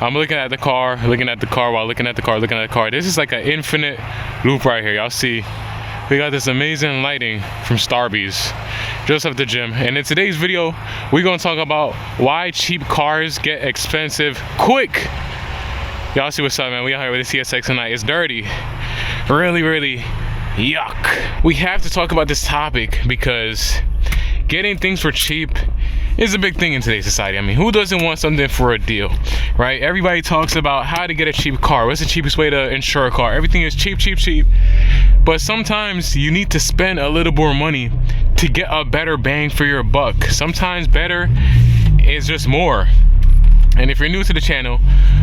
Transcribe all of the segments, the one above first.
I'm looking at the car while looking at the car. This is like an infinite loop right here. Y'all see, we got this amazing lighting from Starbucks just at the gym. And in today's video, we're gonna talk about why cheap cars get expensive quick. Y'all see what's up, man. We out here with the CSX tonight. It's dirty. Really yuck. We have to talk about this topic because getting things for cheap is a big thing in today's society. I mean, who doesn't want something for a deal, right? Everybody talks about how to get a cheap car. What's the cheapest way to insure a car? Everything is cheap. But sometimes you need to spend a little more money to get a better bang for your buck. Sometimes better is just more. And if you're new to the channel,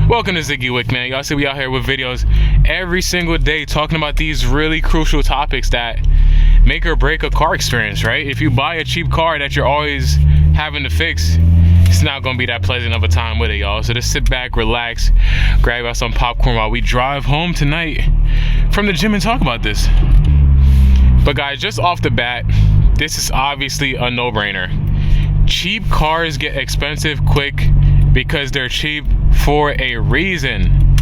welcome to Ziggy Wick, man. Y'all see we out here with videos every single day talking about these really crucial topics that make or break a car experience, right? If you buy a cheap car that you're always having to fix, it's not gonna be that pleasant of a time with it, y'all. So just sit back, relax, grab out some popcorn while we drive home tonight from the gym and talk about this. But guys, just off the bat, this is obviously a no-brainer. Cheap cars get expensive quick because they're cheap for a reason.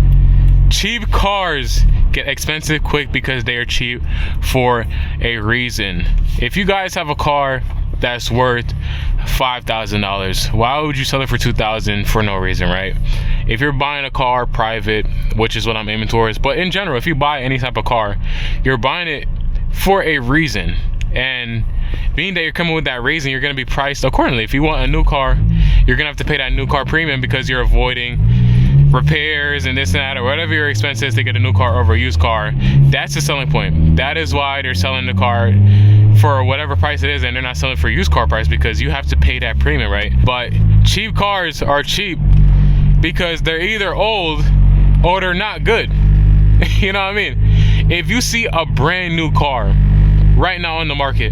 Cheap cars get expensive quick because they are cheap for a reason. If you guys have a car that's worth $5,000, why would you sell it for $2,000 for no reason, right? If you're buying a car private, which is what I'm aiming towards, but in general, if you buy any type of car, you're buying it for a reason. And being that you're coming with that reason, you're going to be priced accordingly. If you want a new car, you're going to have to pay that new car premium because you're avoiding repairs and this and that, or whatever your expense is to get a new car over a used car. That's the selling point. That is why they're selling the car for whatever price it is, and they're not selling for used car price because you have to pay that premium, right? But cheap cars are cheap because they're either old or they're not good. You know what I mean? If you see a brand new car right now on the market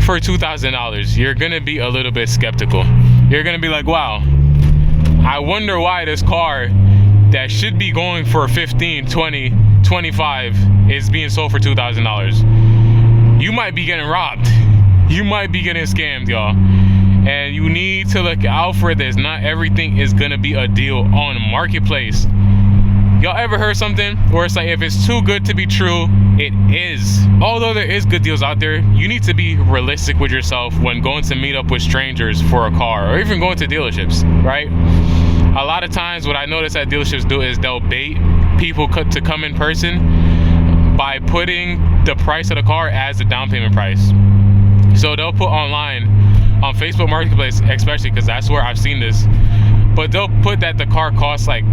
for $2,000, you're gonna be a little bit skeptical. You're gonna be like, wow, I wonder why this car that should be going for 15, 20, 25 is being sold for $2,000. You might be getting robbed. You might be getting scammed, y'all. And you need to look out for this. Not everything is gonna be a deal on Marketplace. Y'all ever heard something where it's like, if it's too good to be true, it is? Although there is good deals out there, you need to be realistic with yourself when going to meet up with strangers for a car, or even going to dealerships, right? A lot of times what I notice that dealerships do is they'll bait people to come in person by putting the price of the car as the down payment price. So they'll put online on Facebook Marketplace, especially because that's where I've seen this, but they'll put that the car costs like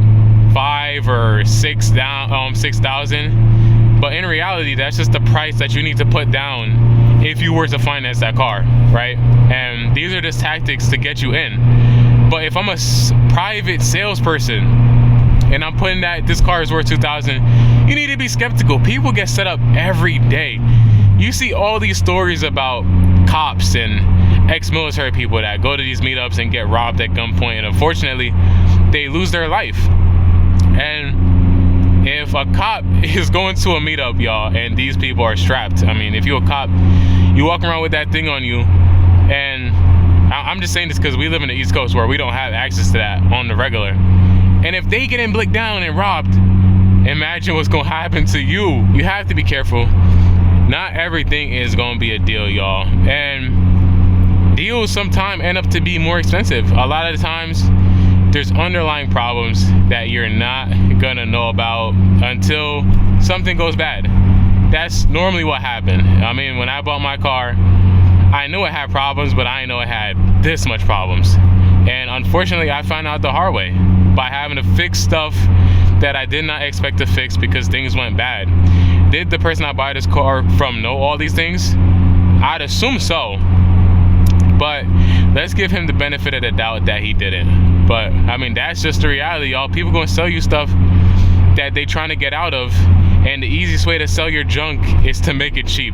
$5,000 or $6,000, but in reality that's just the price that you need to put down if you were to finance that car, right? And these are just tactics to get you in. But if I'm a private salesperson and I'm putting that this car is worth $2,000, you need to be skeptical. People get set up every day. You see all these stories about cops and ex-military people that go to these meetups and get robbed at gunpoint, and unfortunately they lose their life. And if a cop is going to a meetup, y'all, and these people are strapped, I mean, if you're a cop, you walk around with that thing on you, and I'm just saying this because we live in the East Coast where we don't have access to that on the regular. And if they get blicked down and robbed, imagine what's going to happen to you. You have to be careful. Not everything is going to be a deal, y'all. And deals sometimes end up to be more expensive. A lot of the times, there's underlying problems that you're not gonna know about until something goes bad. That's normally what happened. I mean, when I bought my car, I knew it had problems, but I didn't know it had this much problems. And unfortunately, I found out the hard way by having to fix stuff that I did not expect to fix because things went bad. Did the person I buy this car from know all these things? I'd assume so. But let's give him the benefit of the doubt that he didn't. But I mean, that's just the reality, y'all. People gonna sell you stuff that they trying to get out of, and the easiest way to sell your junk is to make it cheap,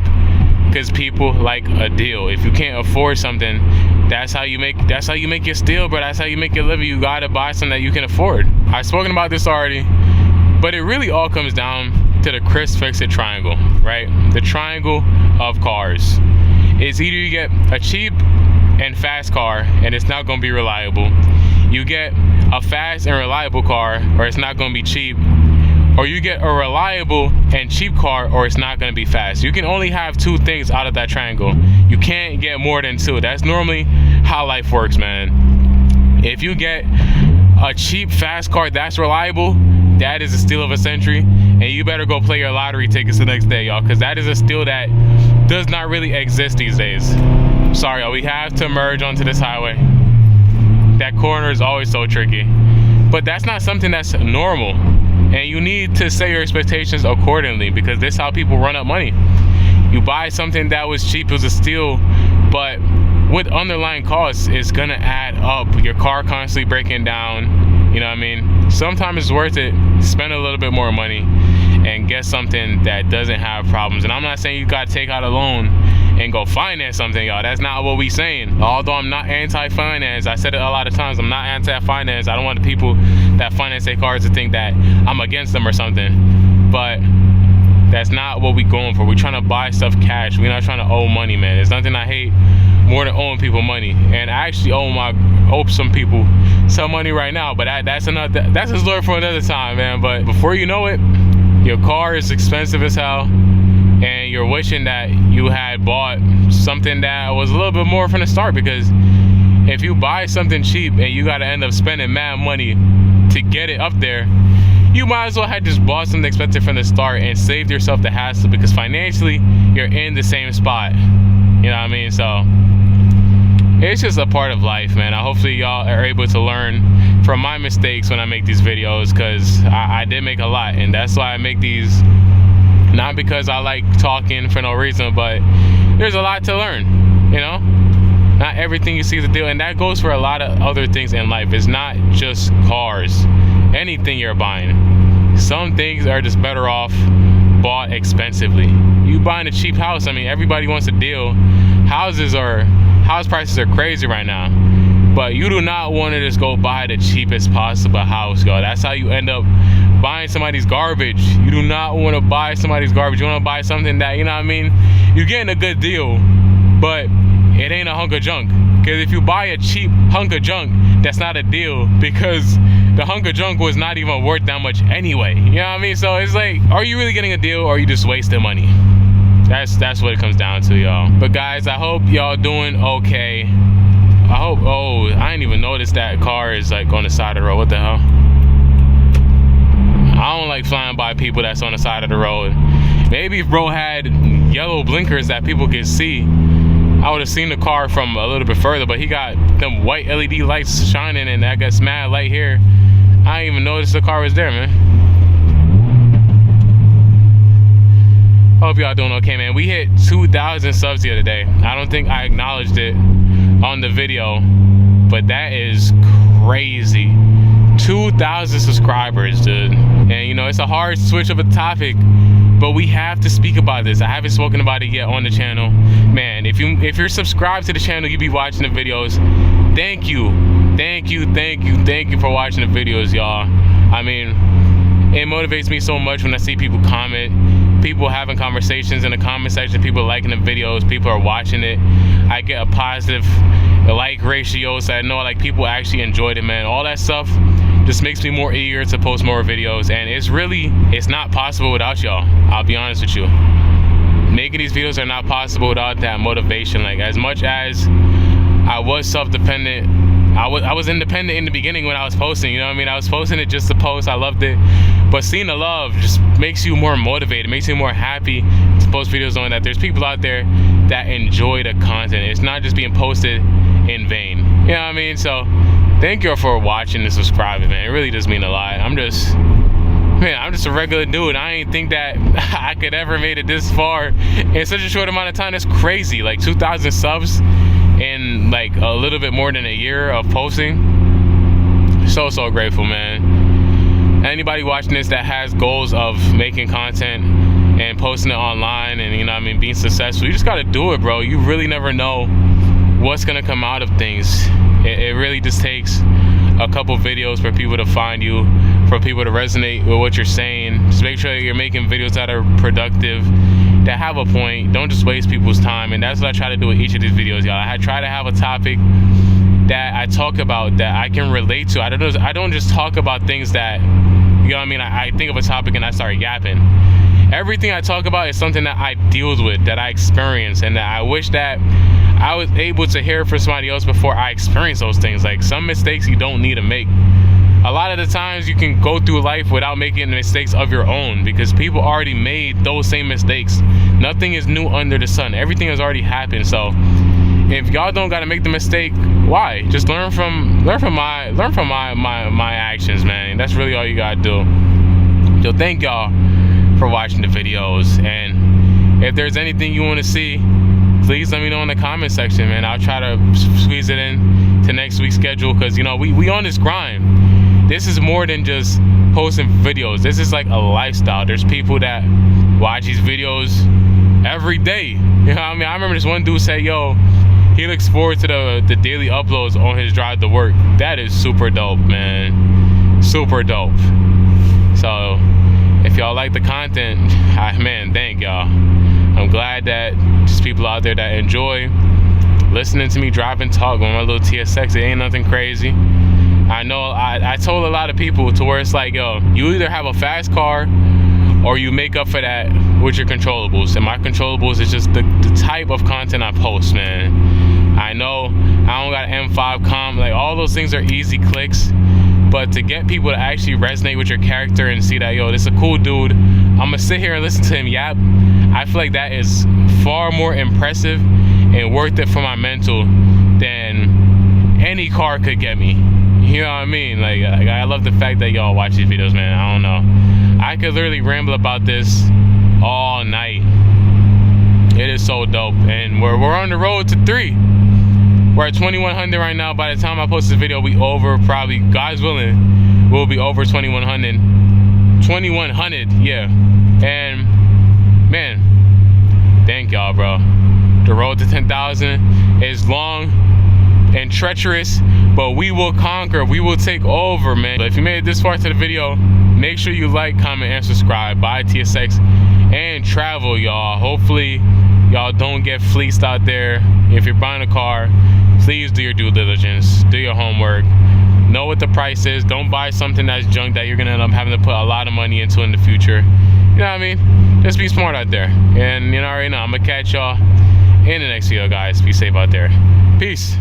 because people like a deal. If you can't afford something, that's how you make your steal, but that's how you make your living. You gotta buy something that you can afford. I've spoken about this already, but it really all comes down to the Chris Fix-It triangle, right? The triangle of cars. It's either you get a cheap and fast car and it's not going to be reliable. You get a fast and reliable car, or it's not going to be cheap, or you get a reliable and cheap car, or it's not going to be fast. You can only have two things out of that triangle. You can't get more than two. That's normally how life works, man. If you get a cheap fast car that's reliable, that is a steal of a century, and you better go play your lottery tickets the next day, y'all, because that is a steal that does not really exist these days. Sorry, y'all, we have to merge onto this highway. That corner is always so tricky, but that's not something that's normal, and you need to set your expectations accordingly, because this is how people run up money. You buy something that was cheap, it was a steal, but with underlying costs, it's gonna add up. Your car constantly breaking down, you know what I mean? Sometimes it's worth it, spend a little bit more money and get something that doesn't have problems. And I'm not saying you gotta take out a loan and go finance something, y'all. That's not what we saying. Although I'm not anti-finance, I said it a lot of times, I'm not anti-finance. I don't want the people that finance their cars to think that I'm against them or something, but that's not what we going for. We're trying to buy stuff cash. We're not trying to owe money, man. There's nothing I hate more than owing people money, and I actually owe some people some money right now, but that's a story for another time, man. But before you know it, your car is expensive as hell, and you're wishing that you had bought something that was a little bit more from the start, because if you buy something cheap and you gotta end up spending mad money to get it up there, you might as well have just bought something expensive from the start and saved yourself the hassle, because financially you're in the same spot, you know what I mean? So it's just a part of life, man. Hopefully y'all are able to learn from my mistakes when I make these videos, because I did make a lot, and that's why I make these, not because I like talking for no reason, but there's a lot to learn, you know? Not everything you see is a deal, and that goes for a lot of other things in life. It's not just cars, anything you're buying. Some things are just better off bought expensively. You buying a cheap house, I mean, everybody wants a deal. House prices are crazy right now, but you do not want to just go buy the cheapest possible house, y'all. That's how you end up buying somebody's garbage. You do not want to buy somebody's garbage. You want to buy something that, you know what I mean, you're getting a good deal, but it ain't a hunk of junk. Because if you buy a cheap hunk of junk, that's not a deal, because the hunk of junk was not even worth that much anyway. You know what I mean? So it's like, are you really getting a deal, or are you just wasting money? That's what it comes down to, y'all. But guys, I hope y'all doing okay. I hope, oh, I didn't even notice that car is like on the side of the road. What the hell? I don't like flying by people that's on the side of the road. Maybe if bro had yellow blinkers that people could see, I would have seen the car from a little bit further, but he got them white LED lights shining, and I got mad light here. I didn't even notice the car was there, man. Hope y'all doing okay, man. We hit 2,000 subs the other day. I don't think I acknowledged it on the video, but that is crazy. 2,000 subscribers, dude. And you know, it's a hard switch of a topic, but we have to speak about this. I haven't spoken about it yet on the channel. Man, if you're subscribed to the channel, you be watching the videos. Thank you for watching the videos, y'all. I mean, it motivates me so much when I see people comment, people having conversations in the comment section, people liking the videos, people are watching it. I get a positive like ratio, so I know like people actually enjoyed it, man. All that stuff just makes me more eager to post more videos, and it's not possible without y'all. I'll be honest with you. Making these videos are not possible without that motivation. Like, as much as I was self-dependent, I was independent in the beginning when I was posting, you know what I mean? I was posting it just to post, I loved it. But seeing the love just makes you more motivated, makes you more happy to post videos, knowing that there's people out there that enjoy the content. It's not just being posted in vain. You know what I mean? So thank you for watching and subscribing, man. It really does mean a lot. I'm just a regular dude. I ain't think that I could ever made it this far in such a short amount of time. That's crazy. Like 2,000 subs in like a little bit more than a year of posting. So grateful, man. Anybody watching this that has goals of making content and posting it online and, you know what I mean, being successful, you just gotta do it, bro. You really never know what's gonna come out of things. It really just takes a couple videos for people to find you, for people to resonate with what you're saying. Just make sure you're making videos that are productive, that have a point. Don't just waste people's time. And that's what I try to do with each of these videos, y'all. I try to have a topic that I talk about that I can relate to. I don't just talk about things that, you know what I mean, I think of a topic and I start yapping. Everything I talk about is something that I deal with, that I experience, and that I wish that I was able to hear from somebody else before I experience those things. Like, some mistakes you don't need to make. A lot of the times you can go through life without making mistakes of your own, because people already made those same mistakes. Nothing is new under the sun. Everything has already happened. So if y'all don't gotta make the mistake, why? Just learn from my actions, man. That's really all you gotta do. So thank y'all for watching the videos, and if there's anything you want to see, please let me know in the comment section, man. I'll try to squeeze it in to next week's schedule, because you know we on this grind. This is more than just posting videos. This is like a lifestyle. There's people that watch these videos every day. You know what I mean? I remember this one dude said, yo, he looks forward to the daily uploads on his drive to work. That is super dope, man. Super dope. So if y'all like the content, man, thank y'all. I'm glad that there's people out there that enjoy listening to me drive and talk on my little TSX. It ain't nothing crazy. I know I told a lot of people to where it's like, yo, you either have a fast car or you make up for that with your controllables. And my controllables is just the type of content I post, man. I know I don't got an M5 comp. Like, all those things are easy clicks. But to get people to actually resonate with your character and see that, yo, this is a cool dude, I'm gonna sit here and listen to him yap, I feel like that is far more impressive and worth it for my mental than any car could get me. You know what I mean? Like I love the fact that y'all watch these videos, man. I don't know. I could literally ramble about this all night. It is so dope. And we're on the road to 3. We're at 2100 right now. By the time I post this video, we over, probably, God's willing, we'll be over 2100. 2100, yeah. And man, thank y'all, bro. The road to 10,000 is long and treacherous, but we will conquer. We will take over, man. But if you made it this far to the video, make sure you like, comment, and subscribe. Buy TSX and travel, y'all. Hopefully y'all don't get fleeced out there. If you're buying a car, please do your due diligence, do your homework, know what the price is. Don't buy something that's junk that you're gonna end up having to put a lot of money into in the future. You know what I mean? Just be smart out there. And you know, right now, I'm gonna catch y'all in the next video, guys. Be safe out there. Peace.